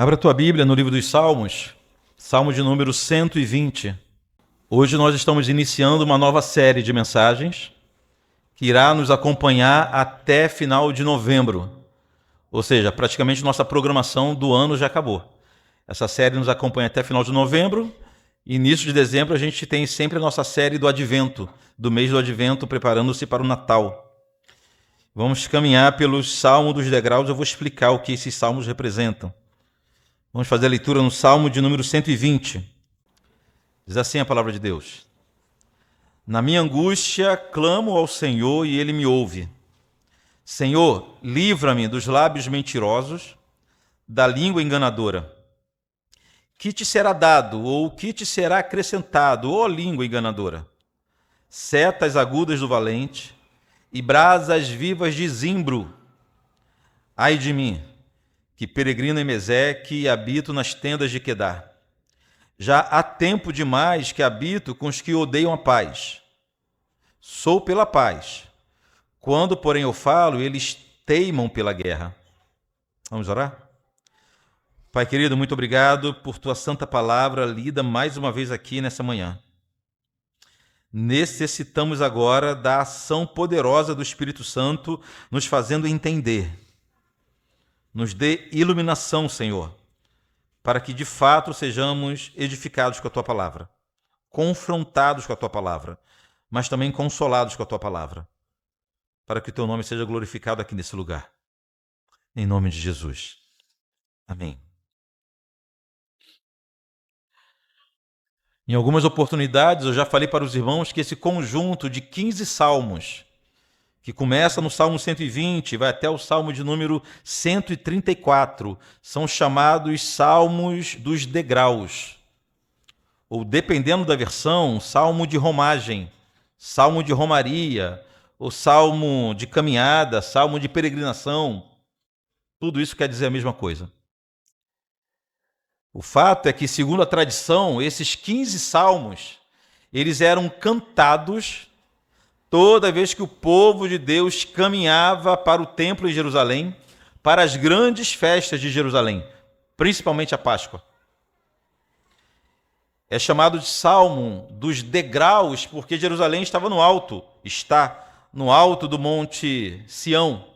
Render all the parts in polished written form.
Abra a tua Bíblia no livro dos Salmos, Salmo de número 120. Hoje nós estamos iniciando uma nova série de mensagens que irá nos acompanhar até final de novembro. Ou seja, praticamente nossa programação do ano já acabou. Essa série nos acompanha até final de novembro. Início de dezembro a gente tem sempre a nossa série do Advento, do mês do Advento, preparando-se para o Natal. Vamos caminhar pelos Salmos dos degraus, eu vou explicar o que esses salmos representam. Vamos fazer a leitura no Salmo de número 120. Diz assim a palavra de Deus: Na minha angústia clamo ao Senhor e Ele me ouve. Senhor, livra-me dos lábios mentirosos, da língua enganadora. Que te será dado, ou que te será acrescentado, ó língua enganadora? Setas agudas do valente e brasas vivas de zimbro. Ai de mim, que peregrino em Meseque e habito nas tendas de Quedar. Já há tempo demais que habito com os que odeiam a paz. Sou pela paz. Quando, porém, eu falo, eles teimam pela guerra. Vamos orar? Pai querido, muito obrigado por tua santa palavra lida mais uma vez aqui nessa manhã. Necessitamos agora da ação poderosa do Espírito Santo nos fazendo entender. Nos dê iluminação, Senhor, para que de fato sejamos edificados com a tua palavra, confrontados com a tua palavra, mas também consolados com a tua palavra, para que o teu nome seja glorificado aqui nesse lugar. Em nome de Jesus. Amém. Em algumas oportunidades eu já falei para os irmãos que esse conjunto de 15 salmos, que começa no Salmo 120 e vai até o Salmo de número 134, são chamados Salmos dos degraus, ou dependendo da versão, Salmo de romagem, Salmo de romaria, ou Salmo de caminhada, Salmo de peregrinação. Tudo isso quer dizer a mesma coisa. O fato é que, segundo a tradição, esses 15 salmos, eles eram cantados toda vez que o povo de Deus caminhava para o templo em Jerusalém, para as grandes festas de Jerusalém, principalmente a Páscoa. É chamado de Salmo dos degraus, porque Jerusalém estava no alto, está no alto do Monte Sião.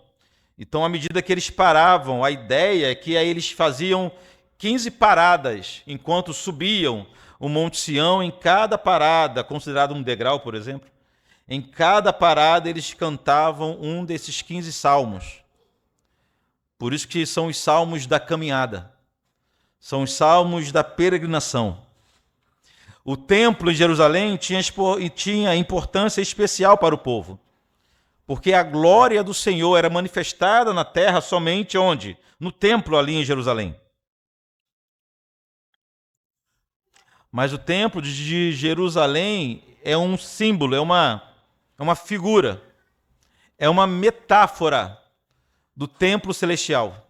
Então, à medida que eles paravam, a ideia é que aí eles faziam 15 paradas enquanto subiam o Monte Sião. Em cada parada, considerado um degrau, por exemplo, em cada parada eles cantavam um desses 15 salmos. Por isso que são os salmos da caminhada. São os salmos da peregrinação. O templo em Jerusalém tinha importância especial para o povo, porque a glória do Senhor era manifestada na terra somente onde? No templo ali em Jerusalém. Mas o templo de Jerusalém é um símbolo, é uma figura, é uma metáfora do templo celestial.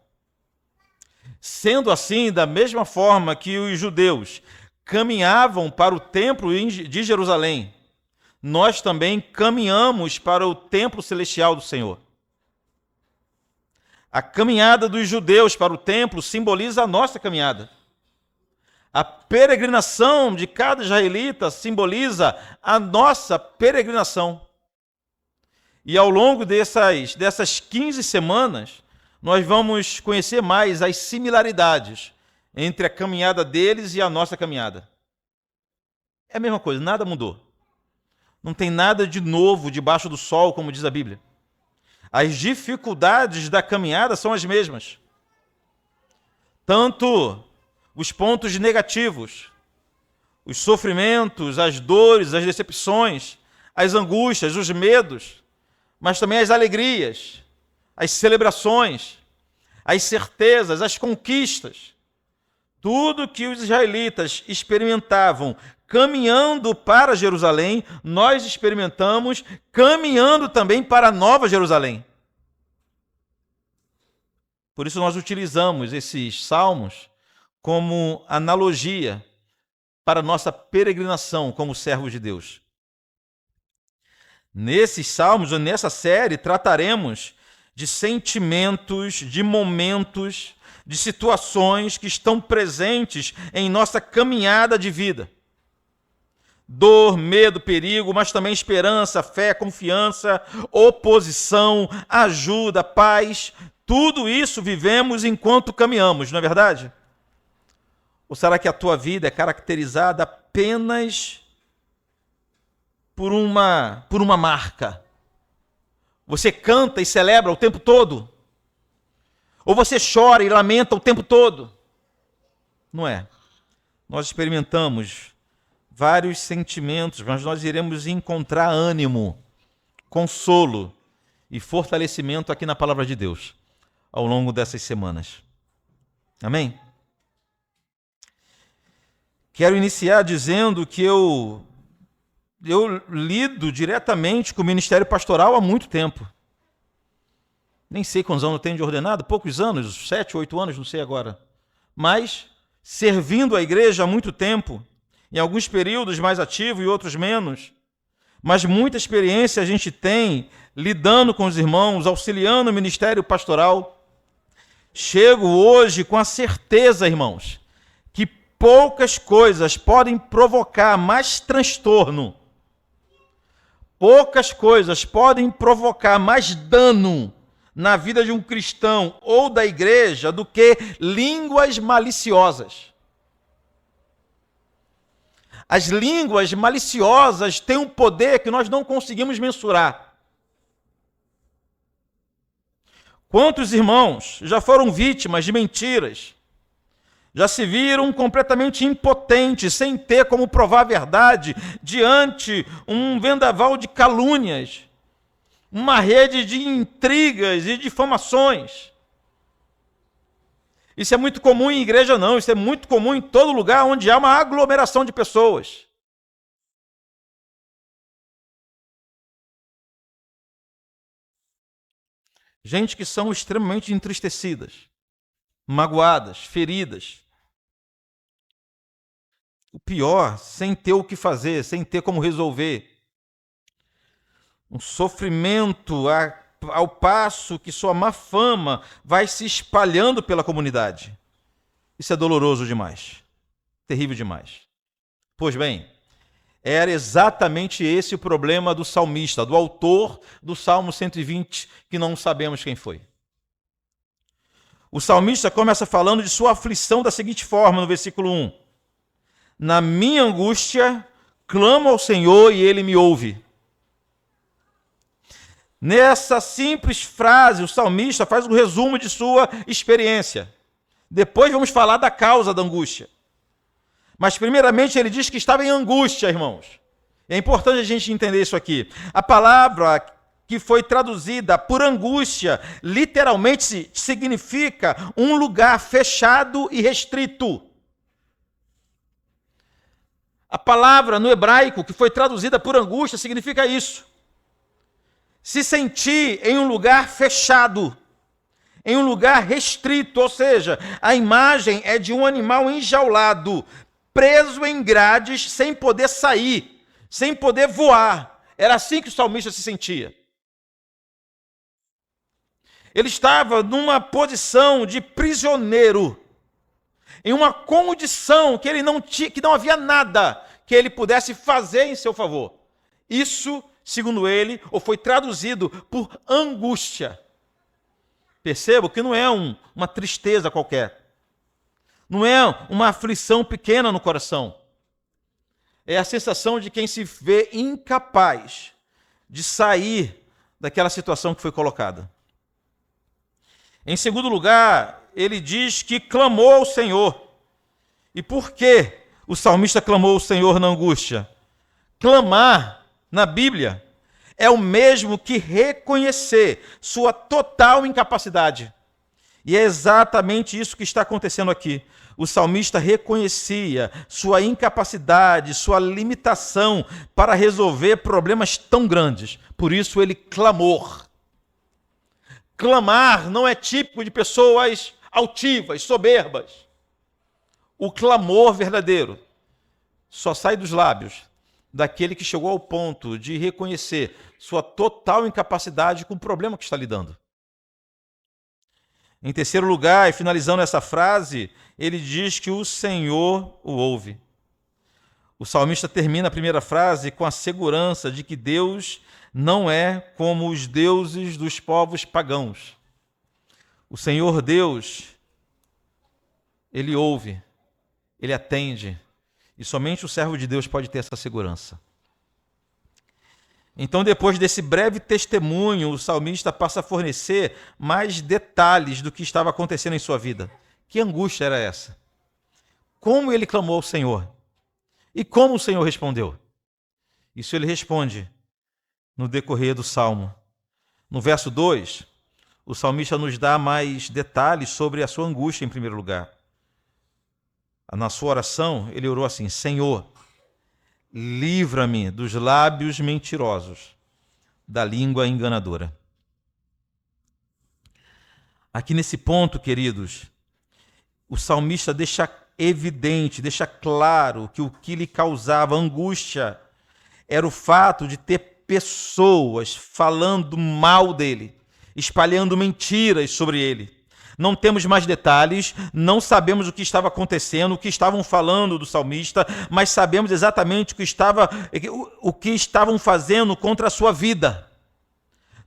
Sendo assim, da mesma forma que os judeus caminhavam para o templo de Jerusalém, nós também caminhamos para o templo celestial do Senhor. A caminhada dos judeus para o templo simboliza a nossa caminhada. A peregrinação de cada israelita simboliza a nossa peregrinação. E ao longo dessas 15 semanas, nós vamos conhecer mais as similaridades entre a caminhada deles e a nossa caminhada. É a mesma coisa, nada mudou. Não tem nada de novo debaixo do sol, como diz a Bíblia. As dificuldades da caminhada são as mesmas. Tanto os pontos negativos, os sofrimentos, as dores, as decepções, as angústias, os medos, mas também as alegrias, as celebrações, as certezas, as conquistas. Tudo que os israelitas experimentavam caminhando para Jerusalém, nós experimentamos caminhando também para a Nova Jerusalém. Por isso nós utilizamos esses salmos como analogia para a nossa peregrinação como servos de Deus. Nesses salmos, ou nessa série, trataremos de sentimentos, de momentos, de situações que estão presentes em nossa caminhada de vida. Dor, medo, perigo, mas também esperança, fé, confiança, oposição, ajuda, paz. Tudo isso vivemos enquanto caminhamos, não é verdade? Ou será que a tua vida é caracterizada apenas por uma marca? Você canta e celebra o tempo todo? Ou você chora e lamenta o tempo todo? Não é. Nós experimentamos vários sentimentos, mas nós iremos encontrar ânimo, consolo e fortalecimento aqui na palavra de Deus ao longo dessas semanas. Amém? Quero iniciar dizendo que eu lido diretamente com o ministério pastoral há muito tempo. Nem sei quantos anos eu tenho de ordenado, poucos anos, 7, 8 anos, não sei agora. Mas, servindo a igreja há muito tempo, em alguns períodos mais ativo e outros menos, mas muita experiência a gente tem lidando com os irmãos, auxiliando o ministério pastoral. Chego hoje com a certeza, irmãos, que poucas coisas podem provocar mais transtorno, poucas coisas podem provocar mais dano na vida de um cristão ou da igreja do que línguas maliciosas. As línguas maliciosas têm um poder que nós não conseguimos mensurar. Quantos irmãos já foram vítimas de mentiras? Já se viram completamente impotentes, sem ter como provar a verdade, diante um vendaval de calúnias, uma rede de intrigas e difamações. Isso é muito comum em igreja, não. Isso é muito comum em todo lugar onde há uma aglomeração de pessoas. Gente que são extremamente entristecidas, magoadas, feridas. O pior, sem ter o que fazer, sem ter como resolver. Um sofrimento ao passo que sua má fama vai se espalhando pela comunidade. Isso é doloroso demais, terrível demais. Pois bem, era exatamente esse o problema do salmista, do autor do Salmo 120, que não sabemos quem foi. O salmista começa falando de sua aflição da seguinte forma, no versículo 1. Na minha angústia, clamo ao Senhor e Ele me ouve. Nessa simples frase, o salmista faz um resumo de sua experiência. Depois vamos falar da causa da angústia. Mas primeiramente ele diz que estava em angústia, irmãos. É importante a gente entender isso aqui. A palavra que foi traduzida por angústia, literalmente significa um lugar fechado e restrito. A palavra no hebraico que foi traduzida por angústia significa isso. Se sentir em um lugar fechado, em um lugar restrito, ou seja, a imagem é de um animal enjaulado, preso em grades, sem poder sair, sem poder voar. Era assim que o salmista se sentia. Ele estava numa posição de prisioneiro, em uma condição que ele não tinha, que não havia nada que ele pudesse fazer em seu favor. Isso, segundo ele, ou foi traduzido por angústia. Percebo que não é uma tristeza qualquer. Não é uma aflição pequena no coração. É a sensação de quem se vê incapaz de sair daquela situação que foi colocada. Em segundo lugar, ele diz que clamou ao Senhor. E por que o salmista clamou ao Senhor na angústia? Clamar, na Bíblia, é o mesmo que reconhecer sua total incapacidade. E é exatamente isso que está acontecendo aqui. O salmista reconhecia sua incapacidade, sua limitação para resolver problemas tão grandes. Por isso ele clamou. Clamar não é típico de pessoas altivas, soberbas. O clamor verdadeiro só sai dos lábios daquele que chegou ao ponto de reconhecer sua total incapacidade com o problema que está lidando. Em terceiro lugar, e finalizando essa frase, ele diz que o Senhor o ouve. O salmista termina a primeira frase com a segurança de que Deus não é como os deuses dos povos pagãos. O Senhor Deus, ele ouve, ele atende, e somente o servo de Deus pode ter essa segurança. Então, depois desse breve testemunho, o salmista passa a fornecer mais detalhes do que estava acontecendo em sua vida. Que angústia era essa? Como ele clamou ao Senhor? E como o Senhor respondeu? Isso ele responde no decorrer do Salmo. No verso 2, o salmista nos dá mais detalhes sobre a sua angústia em primeiro lugar. Na sua oração, ele orou assim: Senhor, livra-me dos lábios mentirosos, da língua enganadora. Aqui nesse ponto, queridos, o salmista deixa evidente, deixa claro que o que lhe causava angústia era o fato de ter pessoas falando mal dele, espalhando mentiras sobre ele. Não temos mais detalhes, não sabemos o que estava acontecendo, o que estavam falando do salmista, mas sabemos exatamente o que estavam fazendo contra a sua vida.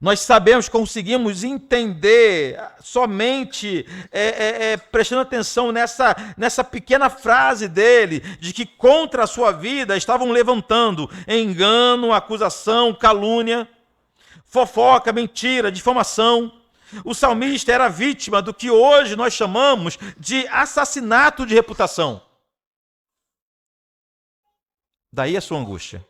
Nós sabemos, conseguimos entender somente prestando atenção nessa pequena frase dele, de que contra a sua vida estavam levantando engano, acusação, calúnia, fofoca, mentira, difamação. O salmista era vítima do que hoje nós chamamos de assassinato de reputação. Daí a sua angústia.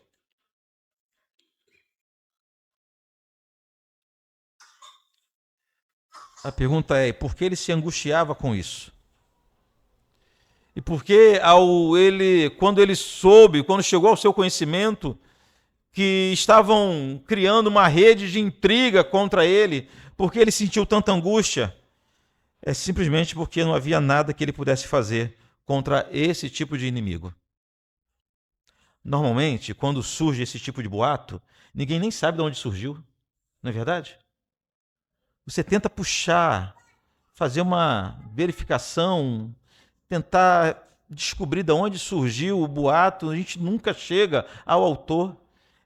A pergunta é, por que ele se angustiava com isso? E por que quando chegou ao seu conhecimento, que estavam criando uma rede de intriga contra ele, por que ele sentiu tanta angústia? É simplesmente porque não havia nada que ele pudesse fazer contra esse tipo de inimigo. Normalmente, quando surge esse tipo de boato, ninguém nem sabe de onde surgiu, não é verdade? Você tenta puxar, fazer uma verificação, tentar descobrir de onde surgiu o boato, a gente nunca chega ao autor.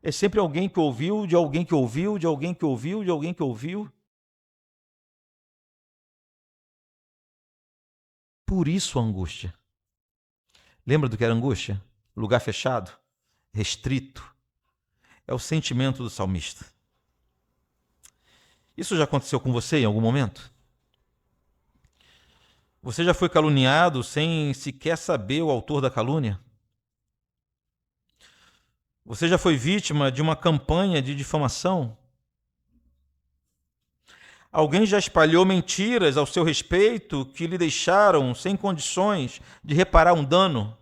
É sempre alguém que ouviu, de alguém que ouviu, de alguém que ouviu, de alguém que ouviu. Por isso a angústia. Lembra do que era angústia? Lugar fechado, restrito. É o sentimento do salmista. Isso já aconteceu com você em algum momento? Você já foi caluniado sem sequer saber o autor da calúnia? Você já foi vítima de uma campanha de difamação? Alguém já espalhou mentiras ao seu respeito que lhe deixaram sem condições de reparar um dano?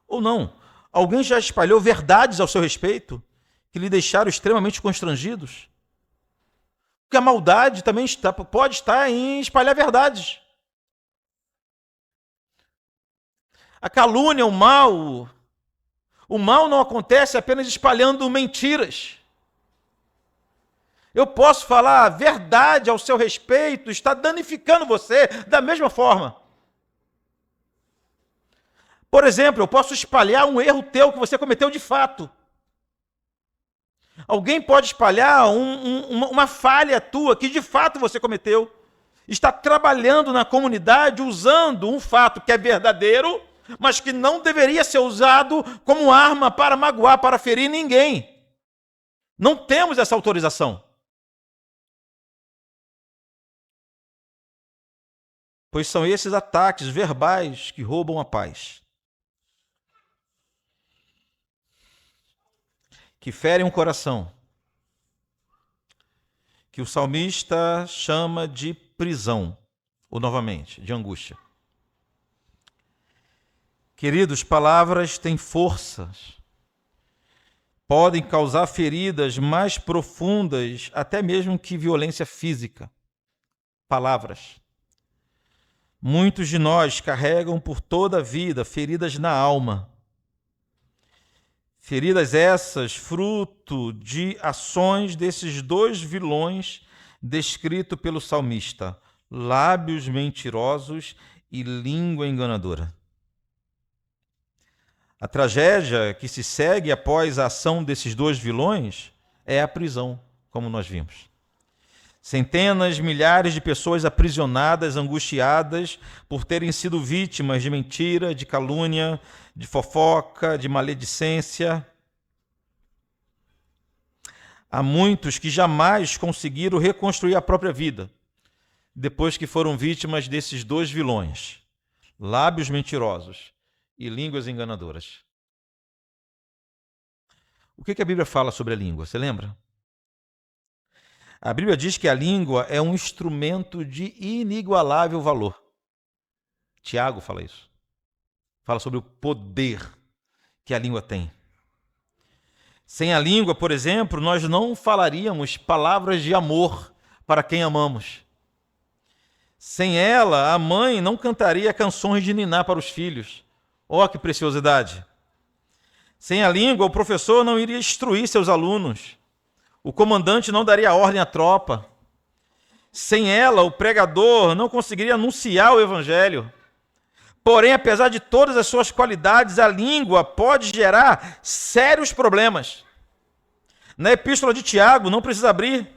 Ou não? Alguém já espalhou verdades ao seu respeito que lhe deixaram extremamente constrangidos? Porque a maldade também pode estar em espalhar verdades. A calúnia, o mal não acontece apenas espalhando mentiras. Eu posso falar a verdade ao seu respeito, está danificando você da mesma forma. Por exemplo, eu posso espalhar um erro teu que você cometeu de fato. Alguém pode espalhar uma falha tua que de fato você cometeu. Está trabalhando na comunidade usando um fato que é verdadeiro, mas que não deveria ser usado como arma para magoar, para ferir ninguém. Não temos essa autorização. Pois são esses ataques verbais que roubam a paz, que ferem o coração, que o salmista chama de prisão, ou novamente, de angústia. Queridos, palavras têm forças, podem causar feridas mais profundas, até mesmo que violência física. Palavras. Muitos de nós carregam por toda a vida feridas na alma. Feridas essas fruto de ações desses dois vilões descritos pelo salmista, lábios mentirosos e língua enganadora. A tragédia que se segue após a ação desses dois vilões é a prisão, como nós vimos. Centenas, milhares de pessoas aprisionadas, angustiadas por terem sido vítimas de mentira, de calúnia, de fofoca, de maledicência. Há muitos que jamais conseguiram reconstruir a própria vida depois que foram vítimas desses dois vilões, lábios mentirosos e línguas enganadoras. O que a Bíblia fala sobre a língua? Você lembra? A Bíblia diz que a língua é um instrumento de inigualável valor. Tiago fala isso. Fala sobre o poder que a língua tem. Sem a língua, por exemplo, nós não falaríamos palavras de amor para quem amamos. Sem ela, a mãe não cantaria canções de niná para os filhos. Ó, que preciosidade! Sem a língua, o professor não iria instruir seus alunos. O comandante não daria ordem à tropa. Sem ela, o pregador não conseguiria anunciar o evangelho. Porém, apesar de todas as suas qualidades, a língua pode gerar sérios problemas. Na epístola de Tiago, não precisa abrir,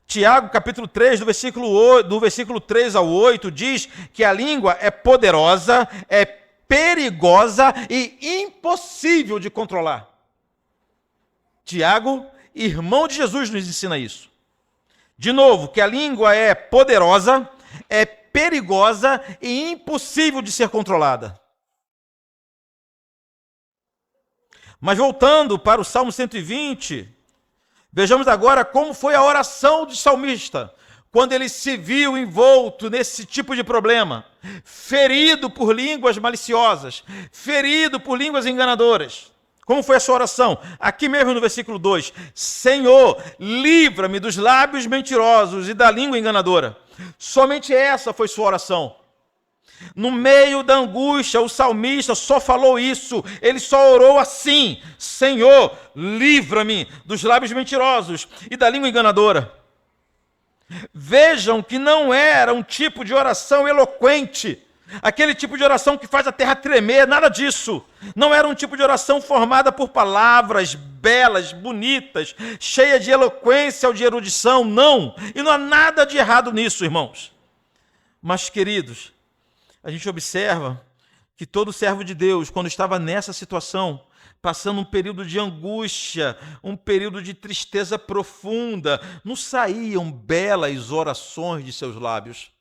Tiago, capítulo 3, do versículo 3 ao 8, diz que a língua é poderosa, é perigosa e impossível de controlar. Tiago, irmão de Jesus, nos ensina isso. De novo, que a língua é poderosa, é perigosa e impossível de ser controlada. Mas voltando para o Salmo 120, vejamos agora como foi a oração do salmista, quando ele se viu envolto nesse tipo de problema, ferido por línguas maliciosas, ferido por línguas enganadoras. Como foi a sua oração? Aqui mesmo no versículo 2, Senhor, livra-me dos lábios mentirosos e da língua enganadora. Somente essa foi sua oração. No meio da angústia, o salmista só falou isso, ele só orou assim: Senhor, livra-me dos lábios mentirosos e da língua enganadora. Vejam que não era um tipo de oração eloquente, aquele tipo de oração que faz a terra tremer, nada disso. Não era um tipo de oração formada por palavras belas, bonitas, cheia de eloquência ou de erudição, não. E não há nada de errado nisso, irmãos. Mas, queridos, a gente observa que todo servo de Deus, quando estava nessa situação, passando um período de angústia, um período de tristeza profunda, não saíam belas orações de seus lábios.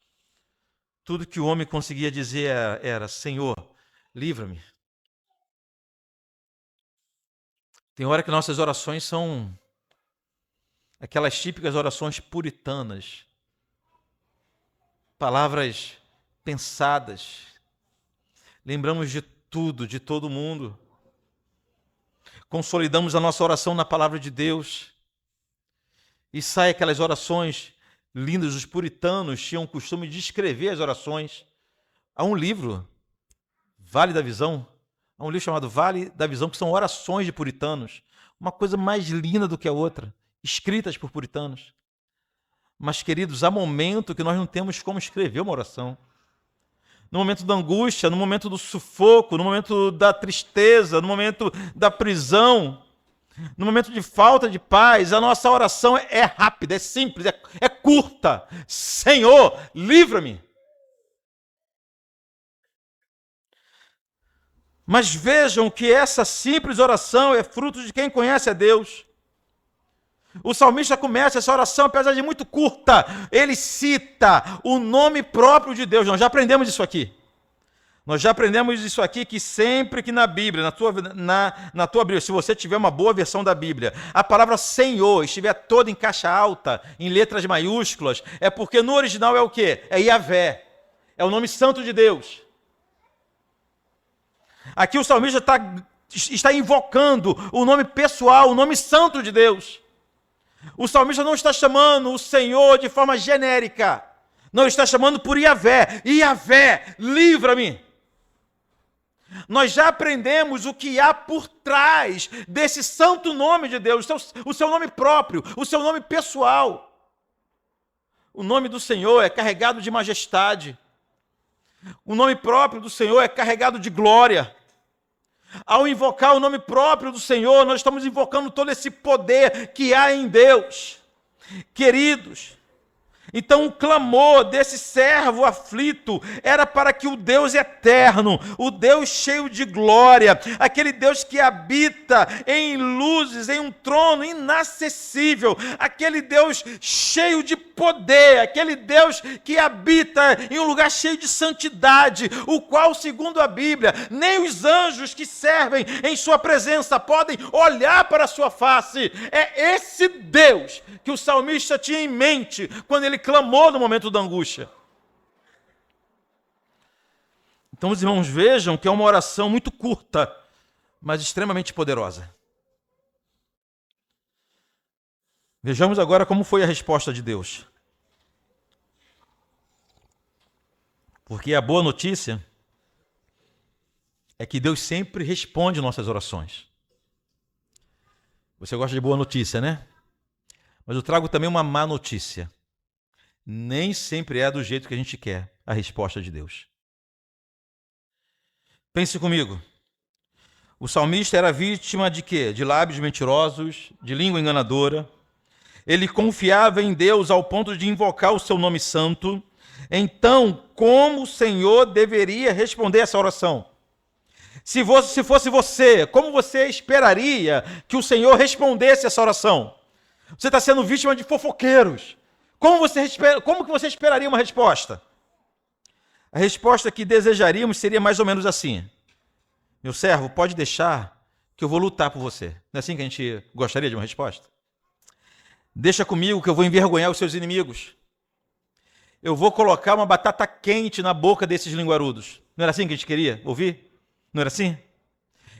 Tudo que o homem conseguia dizer era: Senhor, livra-me. Tem hora que nossas orações são aquelas típicas orações puritanas, palavras pensadas, lembramos de tudo, de todo mundo, consolidamos a nossa oração na palavra de Deus, e sai aquelas orações lindas. Os puritanos tinham o costume de escrever as orações. Há um livro, Vale da Visão, há um livro chamado Vale da Visão, que são orações de puritanos, uma coisa mais linda do que a outra, escritas por puritanos. Mas, queridos, há momento que nós não temos como escrever uma oração. No momento da angústia, no momento do sufoco, no momento da tristeza, no momento da prisão, no momento de falta de paz, a nossa oração é rápida, é simples, é curta. Senhor, livra-me. Mas vejam que essa simples oração é fruto de quem conhece a Deus. O salmista começa essa oração, apesar de muito curta, ele cita o nome próprio de Deus. Nós já aprendemos isso aqui. Nós já aprendemos isso aqui, que sempre que na Bíblia, na tua Bíblia, se você tiver uma boa versão da Bíblia, a palavra Senhor estiver toda em caixa alta, em letras maiúsculas, é porque no original é o quê? É Yahvé, é o nome santo de Deus. Aqui o salmista está invocando o nome pessoal, o nome santo de Deus. O salmista não está chamando o Senhor de forma genérica. Não, está chamando por Yahvé. Yahvé, livra-me. Nós já aprendemos o que há por trás desse santo nome de Deus, o seu nome próprio, o seu nome pessoal. O nome do Senhor é carregado de majestade. O nome próprio do Senhor é carregado de glória. Ao invocar o nome próprio do Senhor, nós estamos invocando todo esse poder que há em Deus. Queridos, então o clamor desse servo aflito era para que o Deus eterno, o Deus cheio de glória, aquele Deus que habita em luzes, em um trono inacessível, aquele Deus cheio de poder, aquele Deus que habita em um lugar cheio de santidade, o qual, segundo a Bíblia, nem os anjos que servem em sua presença podem olhar para a sua face. É esse Deus que o salmista tinha em mente quando ele clamou no momento da angústia. Então os irmãos vejam que é uma oração muito curta, mas extremamente poderosa. Vejamos agora como foi a resposta de Deus. Porque a boa notícia é que Deus sempre responde nossas orações. Você gosta de boa notícia, né? Mas eu trago também uma má notícia. Nem sempre é do jeito que a gente quer a resposta de Deus. Pense comigo. O salmista era vítima de quê? De lábios mentirosos, de língua enganadora. Ele confiava em Deus ao ponto de invocar o seu nome santo. Então, como o Senhor deveria responder essa oração? Se fosse você, como você esperaria que o Senhor respondesse essa oração? Você está sendo vítima de fofoqueiros. Como que você esperaria uma resposta? A resposta que desejaríamos seria mais ou menos assim: meu servo, pode deixar que eu vou lutar por você. Não é assim que a gente gostaria de uma resposta? Deixa comigo que eu vou envergonhar os seus inimigos. Eu vou colocar uma batata quente na boca desses linguarudos. Não era assim que a gente queria ouvir? Não era assim?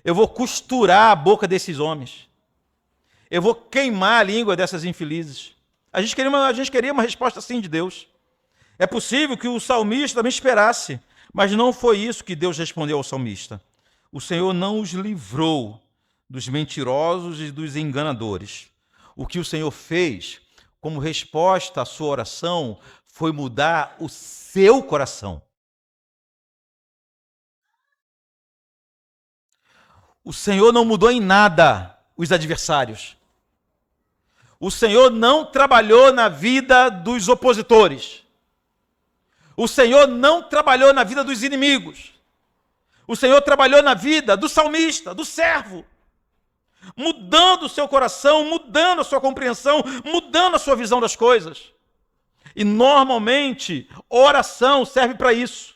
Eu vou costurar a boca desses homens. Eu vou queimar a língua dessas infelizes. A gente queria uma resposta assim de Deus. É possível que o salmista também esperasse, mas não foi isso que Deus respondeu ao salmista. O Senhor não os livrou dos mentirosos e dos enganadores. O que o Senhor fez como resposta à sua oração foi mudar o seu coração. O Senhor não mudou em nada os adversários. O Senhor não trabalhou na vida dos opositores. O Senhor não trabalhou na vida dos inimigos. O Senhor trabalhou na vida do salmista, do servo, mudando o seu coração, mudando a sua compreensão, mudando a sua visão das coisas. E normalmente, oração serve para isso.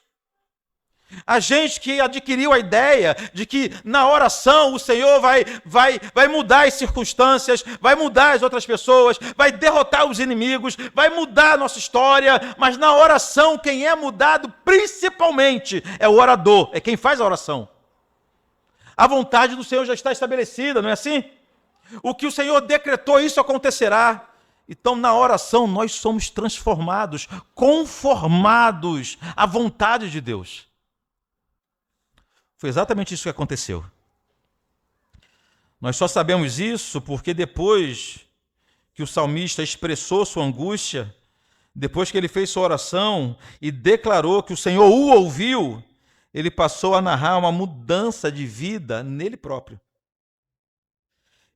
A gente que adquiriu a ideia de que na oração o Senhor vai mudar as circunstâncias, vai mudar as outras pessoas, vai derrotar os inimigos, vai mudar a nossa história, mas na oração quem é mudado principalmente é o orador, é quem faz a oração. A vontade do Senhor já está estabelecida, não é assim? O que o Senhor decretou, isso acontecerá. Então, na oração, nós somos transformados, conformados à vontade de Deus. Foi exatamente isso que aconteceu. Nós só sabemos isso porque depois que o salmista expressou sua angústia, depois que ele fez sua oração e declarou que o Senhor o ouviu, ele passou a narrar uma mudança de vida nele próprio.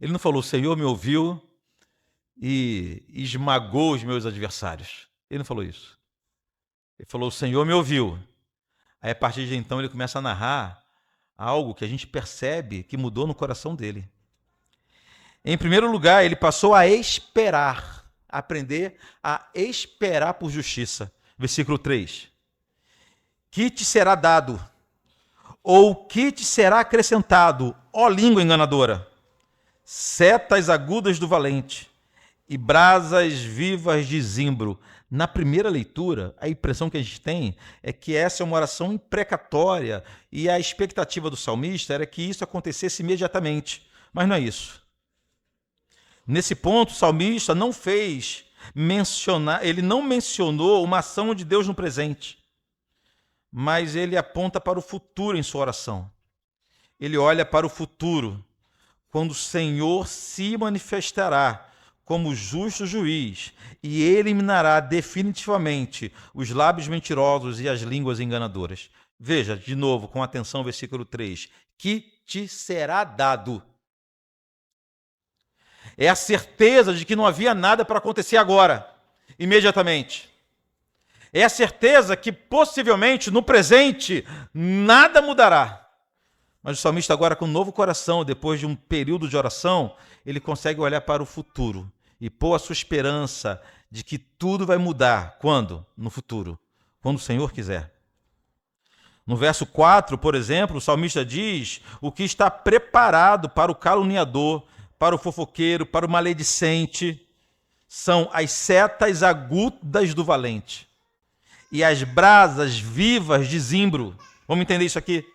Ele não falou, o Senhor me ouviu e esmagou os meus adversários. Ele não falou isso. Ele falou, o Senhor me ouviu. Aí, a partir de então, ele começa a narrar algo que a gente percebe que mudou no coração dele. Em primeiro lugar, ele passou a esperar, a aprender a esperar por justiça. Versículo 3. Que te será dado, ou que te será acrescentado, ó língua enganadora, setas agudas do valente e brasas vivas de zimbro. Na primeira leitura, a impressão que a gente tem é que essa é uma oração imprecatória e a expectativa do salmista era que isso acontecesse imediatamente. Mas não é isso. Nesse ponto, o salmista não mencionou uma ação de Deus no presente, mas ele aponta para o futuro em sua oração. Ele olha para o futuro, quando o Senhor se manifestará como justo juiz e eliminará definitivamente os lábios mentirosos e as línguas enganadoras. Veja, de novo, com atenção, versículo 3. Que te será dado. É a certeza de que não havia nada para acontecer agora, imediatamente. É a certeza que possivelmente no presente nada mudará. Mas o salmista agora com um novo coração, depois de um período de oração, ele consegue olhar para o futuro e pôr a sua esperança de que tudo vai mudar. Quando? No futuro. Quando o Senhor quiser. No verso 4, por exemplo, o salmista diz o que está preparado para o caluniador, para o fofoqueiro, para o maledicente, são as setas agudas do valente e as brasas vivas de zimbro. Vamos entender isso aqui?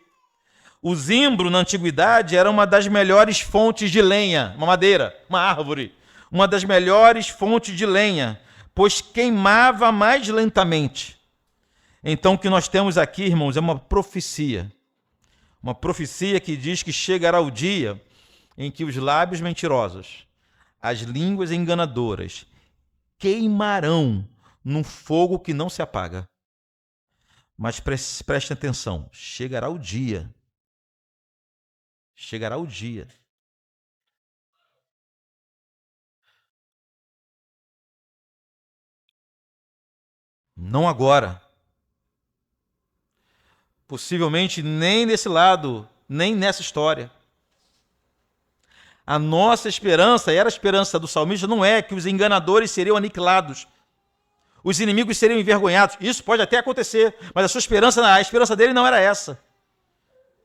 O zimbro, na antiguidade, era uma das melhores fontes de lenha, uma madeira, uma árvore, uma das melhores fontes de lenha, pois queimava mais lentamente. Então, o que nós temos aqui, irmãos, é uma profecia que diz que chegará o dia em que os lábios mentirosos, as línguas enganadoras, queimarão num fogo que não se apaga. Mas preste atenção, chegará o dia. Chegará o dia. Não agora. Possivelmente nem nesse lado, nem nessa história. A nossa esperança, era a esperança do salmista, não é que os enganadores seriam aniquilados. Os inimigos seriam envergonhados. Isso pode até acontecer, mas a esperança dele não era essa.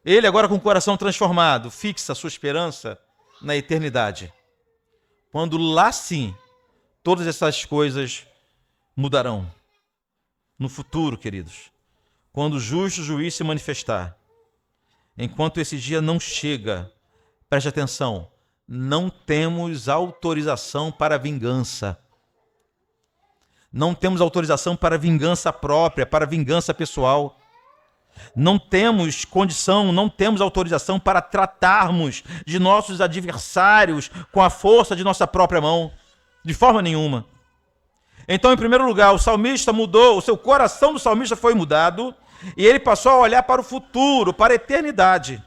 Ele, agora com o coração transformado, fixa a sua esperança na eternidade. Quando lá sim, todas essas coisas mudarão. No futuro, queridos, quando o justo juiz se manifestar. Enquanto esse dia não chega, preste atenção, não temos autorização para vingança. Não temos autorização para vingança própria, para vingança pessoal. Não temos condição, não temos autorização para tratarmos de nossos adversários com a força de nossa própria mão. De forma nenhuma. Então, em primeiro lugar, o salmista mudou, o seu coração do salmista foi mudado, e ele passou a olhar para o futuro, para a eternidade.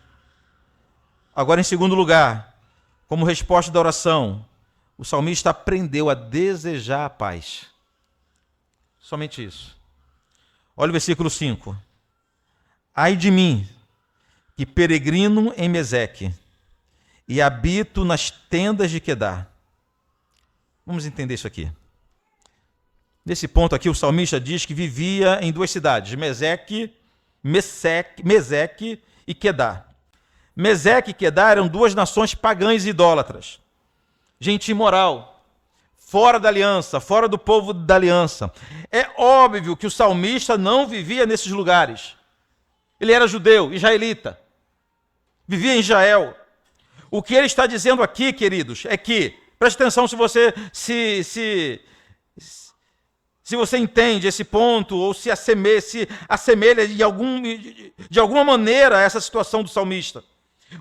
Agora, em segundo lugar, como resposta da oração, o salmista aprendeu a desejar a paz. Somente isso. Olha o versículo 5. Ai de mim, que peregrino em Meseque, e habito nas tendas de Quedar. Vamos entender isso aqui. Nesse ponto aqui, o salmista diz que vivia em duas cidades, Meseque e Quedar. Meseque e Quedar eram duas nações pagãs e idólatras. Gente imoral, fora da aliança, fora do povo da aliança. É óbvio que o salmista não vivia nesses lugares. Ele era judeu, israelita, vivia em Israel. O que ele está dizendo aqui, queridos, é que, preste atenção se você se você entende esse ponto, ou se assemelha de alguma maneira a essa situação do salmista.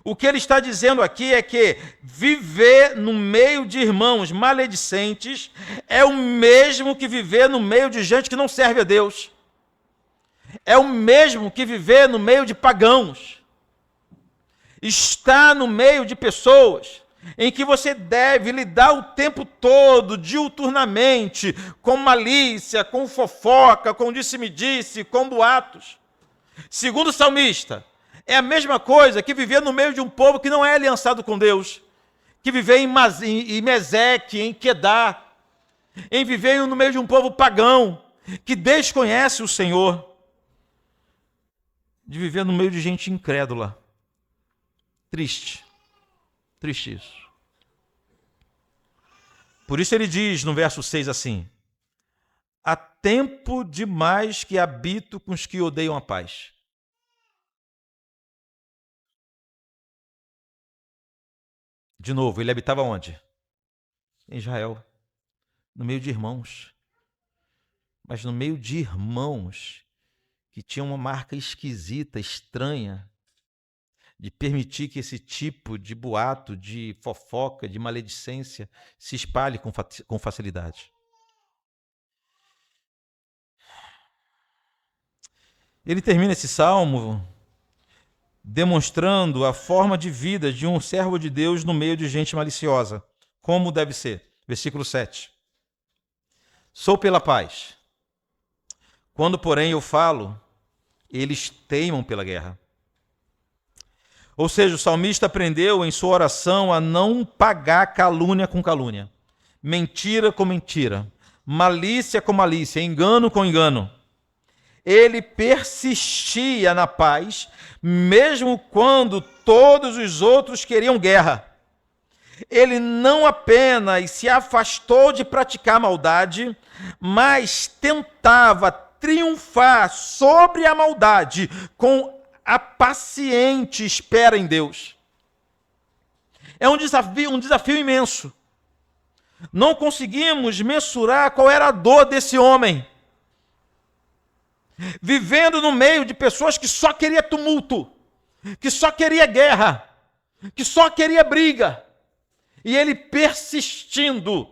O que ele está dizendo aqui é que viver no meio de irmãos maledicentes é o mesmo que viver no meio de gente que não serve a Deus. É o mesmo que viver no meio de pagãos. Está no meio de pessoas em que você deve lidar o tempo todo, diuturnamente, com malícia, com fofoca, com disse-me-disse, com boatos. Segundo o salmista, é a mesma coisa que viver no meio de um povo que não é aliançado com Deus, que viver em Meseque, em Quedar, em viver no meio de um povo pagão, que desconhece o Senhor, de viver no meio de gente incrédula. Triste. Triste isso. Por isso ele diz no verso 6 assim: há tempo demais que habito com os que odeiam a paz. De novo, ele habitava onde? Em Israel. No meio de irmãos. Mas no meio de irmãos que tinham uma marca esquisita, estranha, de permitir que esse tipo de boato, de fofoca, de maledicência se espalhe com facilidade. Ele termina esse salmo demonstrando a forma de vida de um servo de Deus no meio de gente maliciosa. Como deve ser? Versículo 7. Sou pela paz. Quando, porém, eu falo, eles teimam pela guerra. Ou seja, o salmista aprendeu em sua oração a não pagar calúnia com calúnia, mentira com mentira, malícia com malícia, engano com engano. Ele persistia na paz, mesmo quando todos os outros queriam guerra. Ele não apenas se afastou de praticar maldade, mas tentava triunfar sobre a maldade com a paciente espera em Deus. É um desafio imenso. Não conseguimos mensurar qual era a dor desse homem, vivendo no meio de pessoas que só queria tumulto, que só queria guerra, que só queria briga. E ele persistindo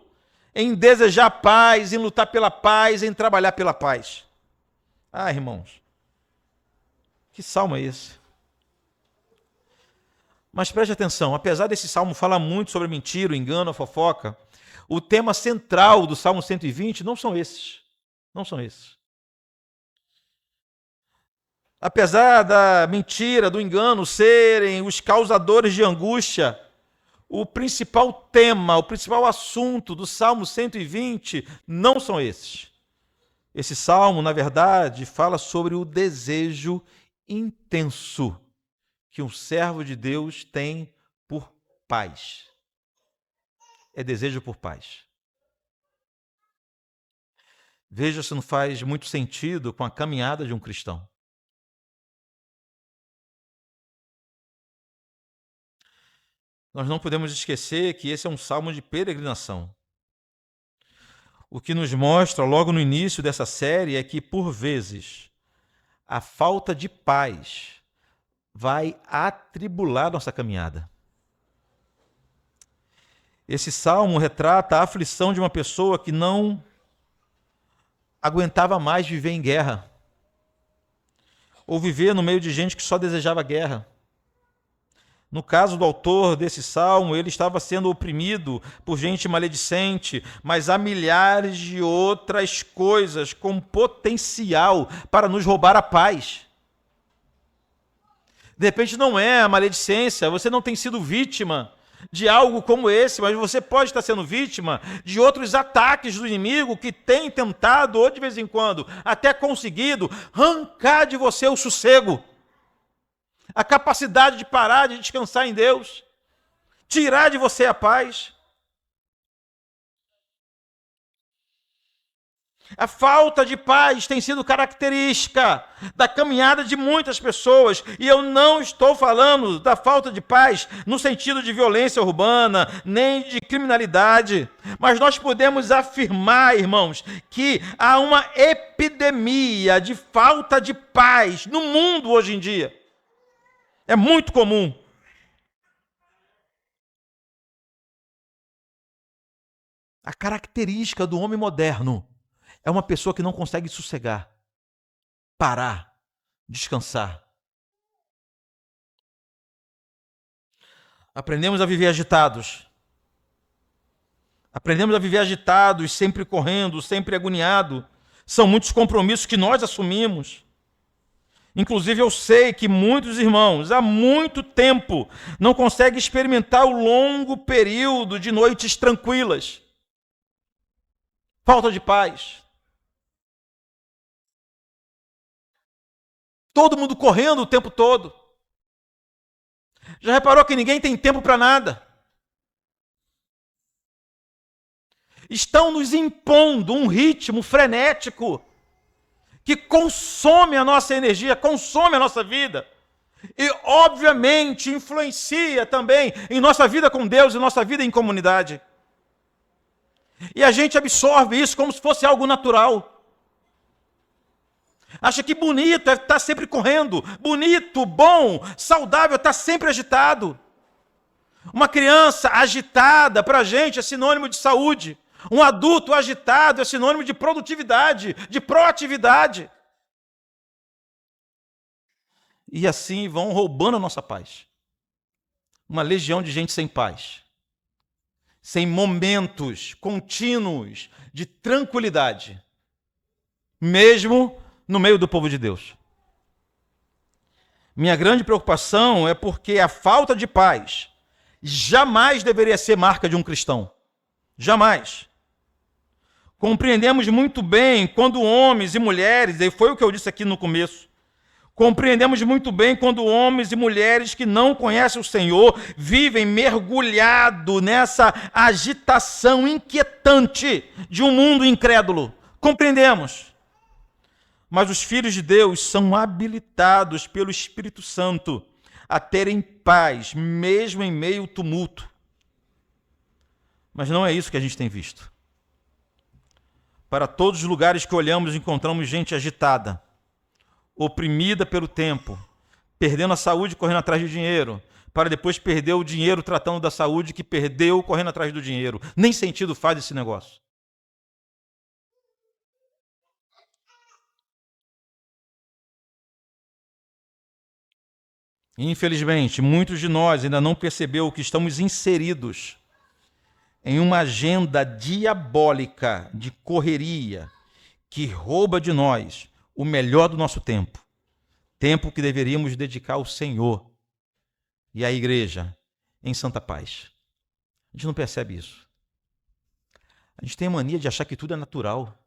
em desejar paz, em lutar pela paz, em trabalhar pela paz. Ah, irmãos, que salmo é esse? Mas preste atenção, apesar desse salmo falar muito sobre mentira, o engano, a fofoca, o tema central do Salmo 120 não são esses. Não são esses. Apesar da mentira, do engano serem os causadores de angústia, o principal tema, o principal assunto do Salmo 120 não são esses. Esse salmo, na verdade, fala sobre o desejo intenso que um servo de Deus tem por paz. É desejo por paz. Veja se não faz muito sentido com a caminhada de um cristão. Nós não podemos esquecer que esse é um salmo de peregrinação. O que nos mostra logo no início dessa série é que, por vezes, a falta de paz vai atribular nossa caminhada. Esse salmo retrata a aflição de uma pessoa que não aguentava mais viver em guerra, ou viver no meio de gente que só desejava guerra. No caso do autor desse salmo, ele estava sendo oprimido por gente maledicente, mas há milhares de outras coisas com potencial para nos roubar a paz. De repente não é a maledicência, você não tem sido vítima de algo como esse, mas você pode estar sendo vítima de outros ataques do inimigo que tem tentado, ou de vez em quando, até conseguido, arrancar de você o sossego, a capacidade de parar, de descansar em Deus, tirar de você a paz. A falta de paz tem sido característica da caminhada de muitas pessoas, e eu não estou falando da falta de paz no sentido de violência urbana, nem de criminalidade, mas nós podemos afirmar, irmãos, que há uma epidemia de falta de paz no mundo hoje em dia. É muito comum. A característica do homem moderno é uma pessoa que não consegue sossegar, parar, descansar. Aprendemos a viver agitados. Aprendemos a viver agitados, sempre correndo, sempre agoniado. São muitos compromissos que nós assumimos. Inclusive, eu sei que muitos irmãos, há muito tempo, não conseguem experimentar o longo período de noites tranquilas. Falta de paz. Todo mundo correndo o tempo todo. Já reparou que ninguém tem tempo para nada? Estão nos impondo um ritmo frenético que consome a nossa energia, consome a nossa vida e, obviamente, influencia também em nossa vida com Deus e nossa vida em comunidade. E a gente absorve isso como se fosse algo natural. Acha que bonito é estar sempre correndo. Bonito, bom, saudável, está sempre agitado. Uma criança agitada, para a gente, é sinônimo de saúde. Um adulto agitado é sinônimo de produtividade, de proatividade. E assim vão roubando a nossa paz. Uma legião de gente sem paz. Sem momentos contínuos de tranquilidade. Mesmo no meio do povo de Deus. Minha grande preocupação é porque a falta de paz jamais deveria ser marca de um cristão. Jamais. Compreendemos muito bem quando homens e mulheres, e foi o que eu disse aqui no começo, compreendemos muito bem quando homens e mulheres que não conhecem o Senhor vivem mergulhado nessa agitação inquietante de um mundo incrédulo. Compreendemos. Mas os filhos de Deus são habilitados pelo Espírito Santo a terem paz, mesmo em meio ao tumulto. Mas não é isso que a gente tem visto. Para todos os lugares que olhamos, encontramos gente agitada, oprimida pelo tempo, perdendo a saúde correndo atrás de dinheiro, para depois perder o dinheiro tratando da saúde que perdeu correndo atrás do dinheiro. Nem sentido faz esse negócio. Infelizmente, muitos de nós ainda não percebeu que estamos inseridos em uma agenda diabólica de correria que rouba de nós o melhor do nosso tempo. Tempo que deveríamos dedicar ao Senhor e à igreja em santa paz. A gente não percebe isso. A gente tem a mania de achar que tudo é natural.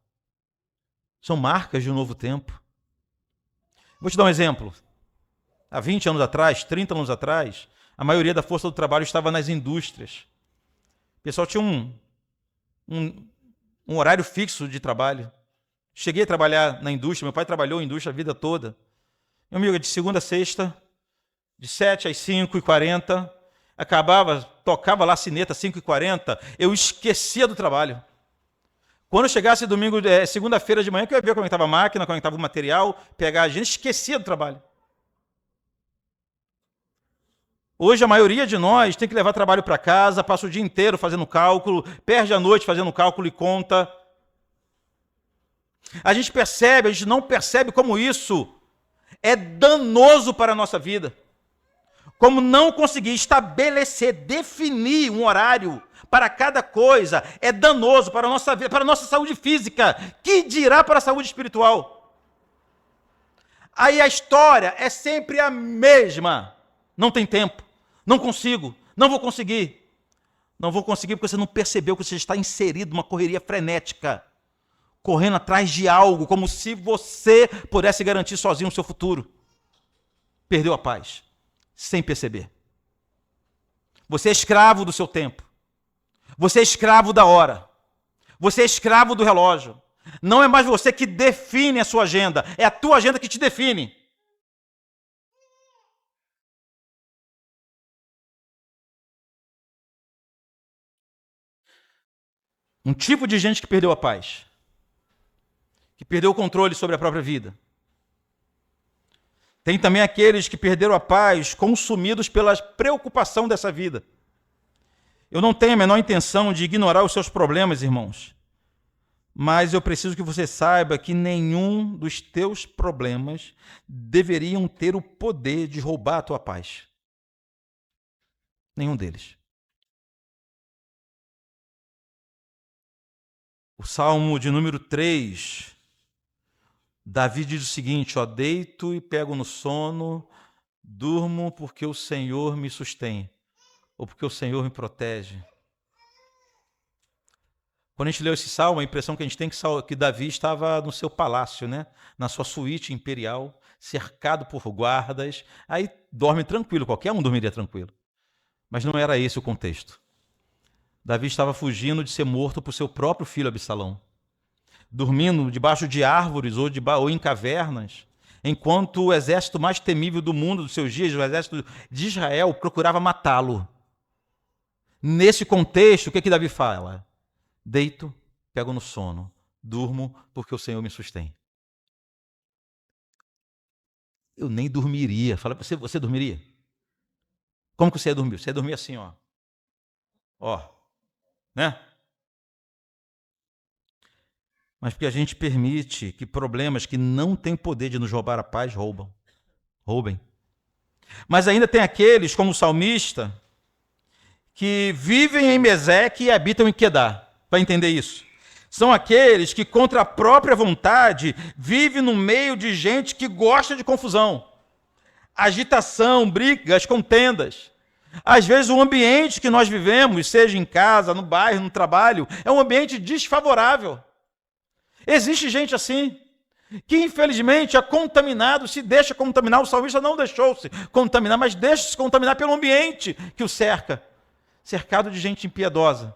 São marcas de um novo tempo. Vou te dar um exemplo. Há 20 anos atrás, 30 anos atrás, a maioria da força do trabalho estava nas indústrias. O pessoal tinha um horário fixo de trabalho. Cheguei a trabalhar na indústria, meu pai trabalhou em indústria a vida toda. Meu amigo, de segunda a sexta, de 7 às 5h40, acabava, tocava lá a sineta 5h40, eu esquecia do trabalho. Quando chegasse domingo, segunda-feira de manhã, que eu ia ver como estava a máquina, como estava o material, pegar a gente, esquecia do trabalho. Hoje a maioria de nós tem que levar trabalho para casa, passa o dia inteiro fazendo cálculo, perde a noite fazendo cálculo e conta. A gente não percebe como isso é danoso para a nossa vida. Como não conseguir estabelecer, definir um horário para cada coisa é danoso para a nossa vida, para a nossa saúde física, que dirá para a saúde espiritual. Aí a história é sempre a mesma. Não tem tempo, não consigo, não vou conseguir. Não vou conseguir porque você não percebeu que você está inserido numa correria frenética, correndo atrás de algo, como se você pudesse garantir sozinho o seu futuro. Perdeu a paz, sem perceber. Você é escravo do seu tempo. Você é escravo da hora. Você é escravo do relógio. Não é mais você que define a sua agenda, é a tua agenda que te define. Um tipo de gente que perdeu a paz, que perdeu o controle sobre a própria vida. Tem também aqueles que perderam a paz, consumidos pela preocupação dessa vida. Eu não tenho a menor intenção de ignorar os seus problemas, irmãos. Mas eu preciso que você saiba que nenhum dos teus problemas deveriam ter o poder de roubar a tua paz. Nenhum deles. O Salmo de número 3, Davi diz o seguinte, deito e pego no sono, durmo porque o Senhor me sustém, ou porque o Senhor me protege. Quando a gente leu esse salmo, a impressão que a gente tem é que Davi estava no seu palácio, né? Na sua suíte imperial, cercado por guardas, aí dorme tranquilo, qualquer um dormiria tranquilo. Mas não era esse o contexto. Davi estava fugindo de ser morto por seu próprio filho Absalão, dormindo debaixo de árvores ou em cavernas, enquanto o exército mais temível do mundo dos seus dias, o exército de Israel, procurava matá-lo. Nesse contexto, o que Davi fala? Deito, pego no sono, durmo porque o Senhor me sustém. Eu nem dormiria. Fala para você dormiria? Como que você ia dormir? Você ia dormir assim, ó. Ó, né? Mas porque a gente permite que problemas que não têm poder de nos roubar a paz roubem. Mas ainda tem aqueles, como o salmista, que vivem em Meseque e habitam em Quedar. Para entender isso. São aqueles que, contra a própria vontade, vivem no meio de gente que gosta de confusão, agitação, brigas, contendas. Às vezes o ambiente que nós vivemos, seja em casa, no bairro, no trabalho, é um ambiente desfavorável. Existe gente assim, que infelizmente é contaminado, se deixa contaminar. O salmista não deixou-se contaminar, mas deixa-se contaminar pelo ambiente que o cerca. Cercado de gente impiedosa,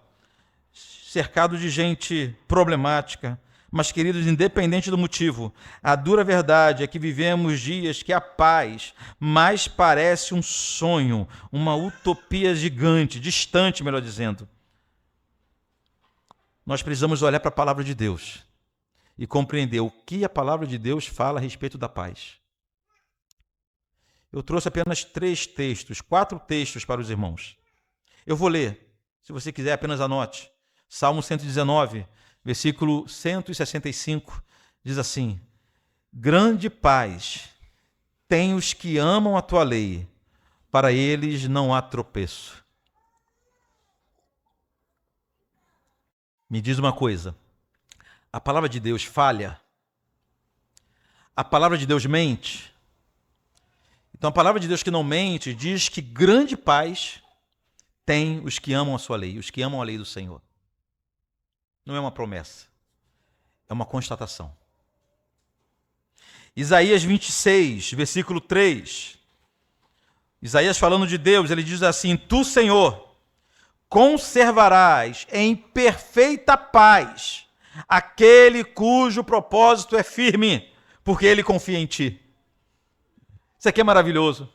cercado de gente problemática. Mas, queridos, independente do motivo, a dura verdade é que vivemos dias que a paz mais parece um sonho, uma utopia gigante, distante, melhor dizendo. Nós precisamos olhar para a palavra de Deus e compreender o que a palavra de Deus fala a respeito da paz. Eu trouxe apenas 4 textos para os irmãos. Eu vou ler, se você quiser apenas anote. Salmo 119, versículo 165, diz assim: grande paz tem os que amam a tua lei, para eles não há tropeço. Me diz uma coisa, a palavra de Deus falha? A palavra de Deus mente? Então a palavra de Deus que não mente diz que grande paz tem os que amam a sua lei, os que amam a lei do Senhor. Não é uma promessa, é uma constatação. Isaías 26, versículo 3. Isaías falando de Deus, ele diz assim: tu, Senhor, conservarás em perfeita paz aquele cujo propósito é firme, porque ele confia em ti. Isso aqui é maravilhoso.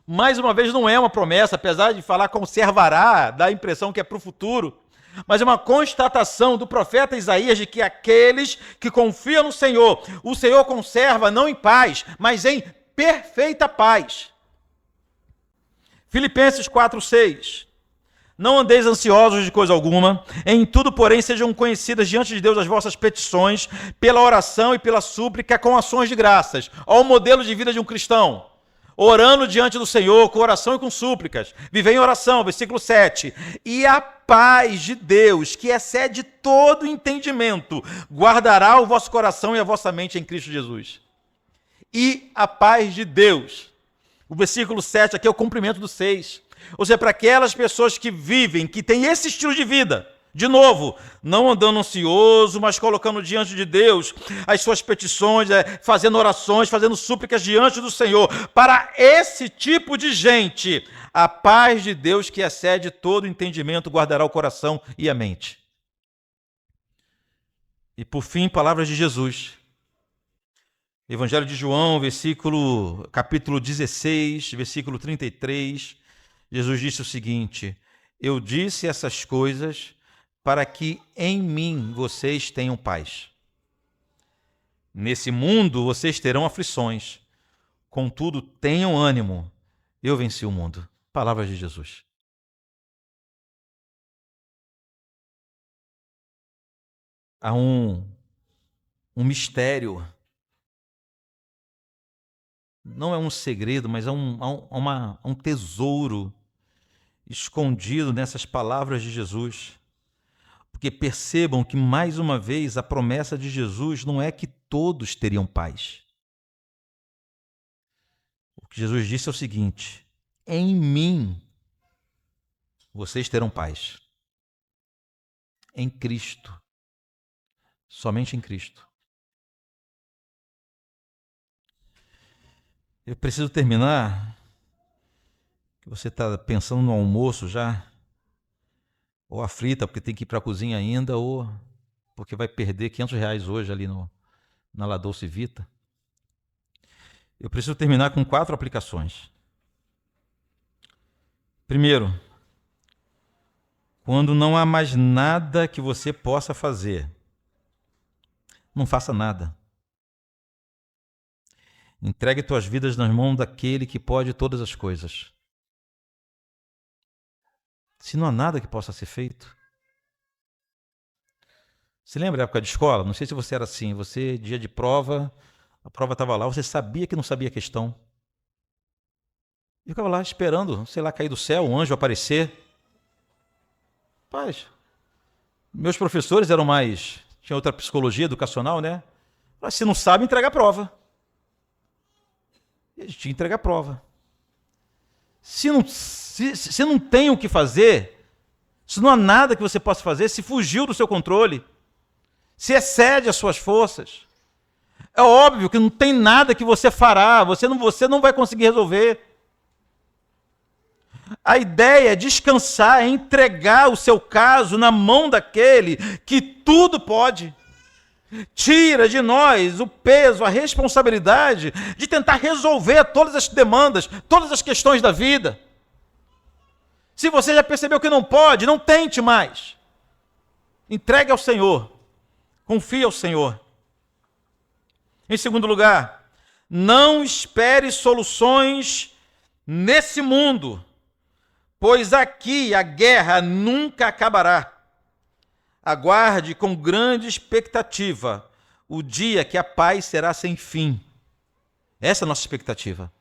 Mais uma vez, não é uma promessa, apesar de falar conservará, dá a impressão que é para o futuro, mas é uma constatação do profeta Isaías de que aqueles que confiam no Senhor, o Senhor conserva não em paz, mas em perfeita paz. Filipenses 4:6. Não andeis ansiosos de coisa alguma, em tudo, porém, sejam conhecidas diante de Deus as vossas petições, pela oração e pela súplica, com ações de graças. Olha o modelo de vida de um cristão. Orando diante do Senhor, com oração e com súplicas. Viver em oração, versículo 7. E a paz de Deus, que excede todo entendimento, guardará o vosso coração e a vossa mente em Cristo Jesus. E a paz de Deus. O versículo 7 aqui é o cumprimento do 6. Ou seja, para aquelas pessoas que vivem, que têm esse estilo de vida, de novo, não andando ansioso, mas colocando diante de Deus as suas petições, fazendo orações, fazendo súplicas diante do Senhor. Para esse tipo de gente, a paz de Deus que excede todo entendimento guardará o coração e a mente. E por fim, palavras de Jesus. Evangelho de João, capítulo 16, versículo 33. Jesus disse o seguinte: eu disse essas coisas para que em mim vocês tenham paz. Nesse mundo vocês terão aflições, contudo tenham ânimo, eu venci o mundo. Palavras de Jesus. Há um mistério, não é um segredo, mas há um tesouro escondido nessas palavras de Jesus. Porque percebam que, mais uma vez, a promessa de Jesus não é que todos teriam paz. O que Jesus disse é o seguinte: em mim vocês terão paz. Em Cristo. Somente em Cristo. Eu preciso terminar. Você está pensando no almoço já? Ou aflita porque tem que ir para a cozinha ainda, ou porque vai perder R$500 hoje ali na La Dolce Vita. Eu preciso terminar com 4 aplicações. Primeiro, quando não há mais nada que você possa fazer, não faça nada. Entregue tuas vidas nas mãos daquele que pode todas as coisas. Se não há nada que possa ser feito. Se lembra da época de escola? Não sei se você era assim. Você, dia de prova, a prova estava lá, você sabia que não sabia a questão. E ficava lá esperando, sei lá, cair do céu, um anjo aparecer. Paz. Meus professores eram mais... Tinha outra psicologia educacional, né? Mas se não sabe, entrega a prova. E a gente tinha que entregar a prova. Se não tem o que fazer, se não há nada que você possa fazer, se fugiu do seu controle, se excede as suas forças, é óbvio que não tem nada que você fará, você não vai conseguir resolver. A ideia é descansar, é entregar o seu caso na mão daquele que tudo pode. Tira de nós o peso, a responsabilidade de tentar resolver todas as demandas, todas as questões da vida. Se você já percebeu que não pode, não tente mais. Entregue ao Senhor. Confie ao Senhor. Em segundo lugar, não espere soluções nesse mundo, pois aqui a guerra nunca acabará. Aguarde com grande expectativa o dia que a paz será sem fim. Essa é a nossa expectativa.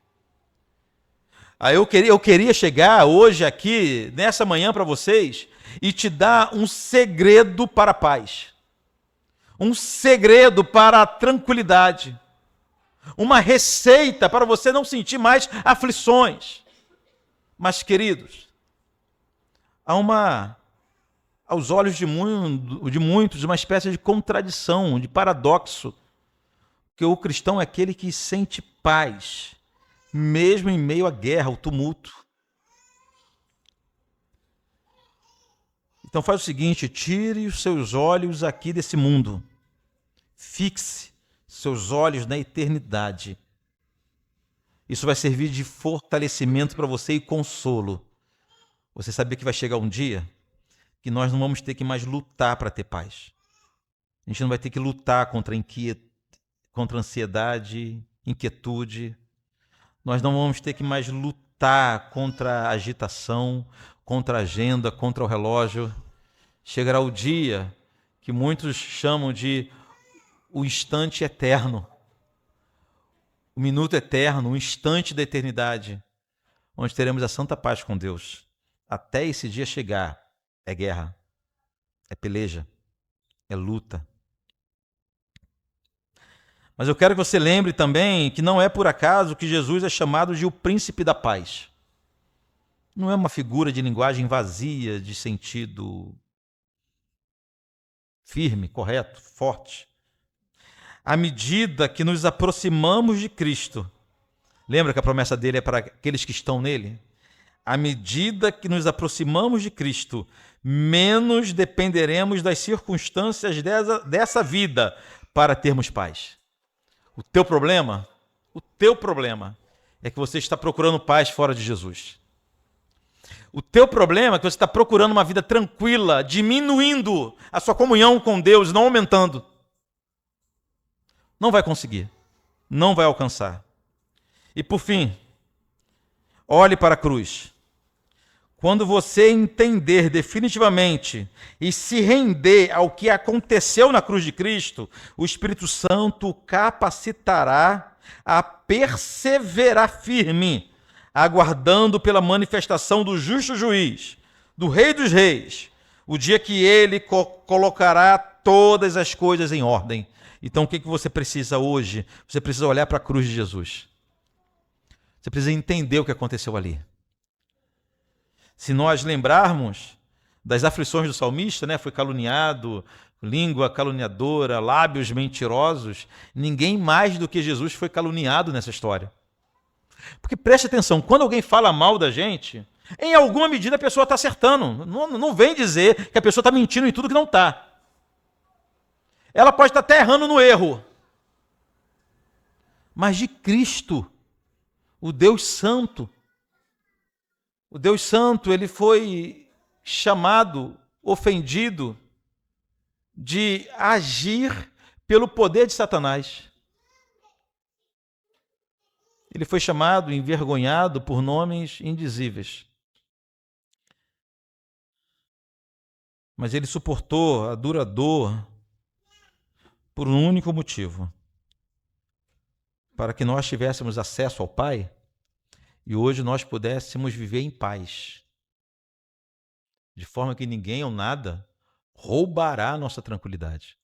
Eu queria chegar hoje aqui, nessa manhã para vocês, e te dar um segredo para a paz. Um segredo para a tranquilidade. Uma receita para você não sentir mais aflições. Mas, queridos, aos olhos de muitos, uma espécie de contradição, de paradoxo, que o cristão é aquele que sente paz, mesmo em meio à guerra, ao tumulto. Então faz o seguinte, tire os seus olhos aqui desse mundo, fixe seus olhos na eternidade. Isso vai servir de fortalecimento para você e consolo. Você sabia que vai chegar um dia que nós não vamos ter que mais lutar para ter paz. A gente não vai ter que lutar contra ansiedade, inquietude. Nós não vamos ter que mais lutar contra a agitação, contra a agenda, contra o relógio. Chegará o dia que muitos chamam de o instante eterno. O minuto eterno, o instante da eternidade, onde teremos a santa paz com Deus. Até esse dia chegar, é guerra, é peleja, é luta. Mas eu quero que você lembre também que não é por acaso que Jesus é chamado de o príncipe da paz. Não é uma figura de linguagem vazia, de sentido firme, correto, forte. À medida que nos aproximamos de Cristo, lembra que a promessa dele é para aqueles que estão nele? À medida que nos aproximamos de Cristo, menos dependeremos das circunstâncias dessa vida para termos paz. O teu problema é que você está procurando paz fora de Jesus. O teu problema é que você está procurando uma vida tranquila, diminuindo a sua comunhão com Deus, não aumentando. Não vai conseguir, não vai alcançar. E por fim, olhe para a cruz. Quando você entender definitivamente e se render ao que aconteceu na cruz de Cristo, o Espírito Santo o capacitará a perseverar firme, aguardando pela manifestação do justo juiz, do Rei dos Reis, o dia que ele colocará todas as coisas em ordem. Então o que você precisa hoje? Você precisa olhar para a cruz de Jesus. Você precisa entender o que aconteceu ali. Se nós lembrarmos das aflições do salmista, né? Foi caluniado, língua caluniadora, lábios mentirosos. Ninguém mais do que Jesus foi caluniado nessa história. Porque preste atenção, quando alguém fala mal da gente, em alguma medida a pessoa está acertando. Não vem dizer que a pessoa está mentindo em tudo que não está. Ela pode estar até errando no erro. Mas de Cristo, o Deus Santo, ele foi chamado, ofendido, de agir pelo poder de Satanás. Ele foi chamado, envergonhado por nomes indizíveis. Mas ele suportou a dura dor por um único motivo: para que nós tivéssemos acesso ao Pai e hoje nós pudéssemos viver em paz, de forma que ninguém ou nada roubará a nossa tranquilidade.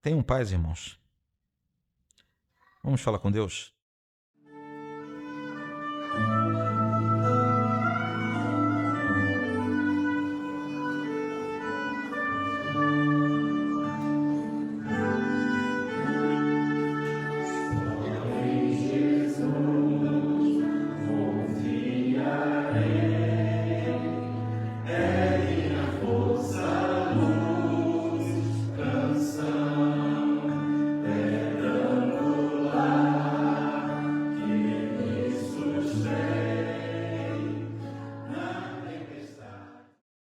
Tenham paz, irmãos. Vamos falar com Deus?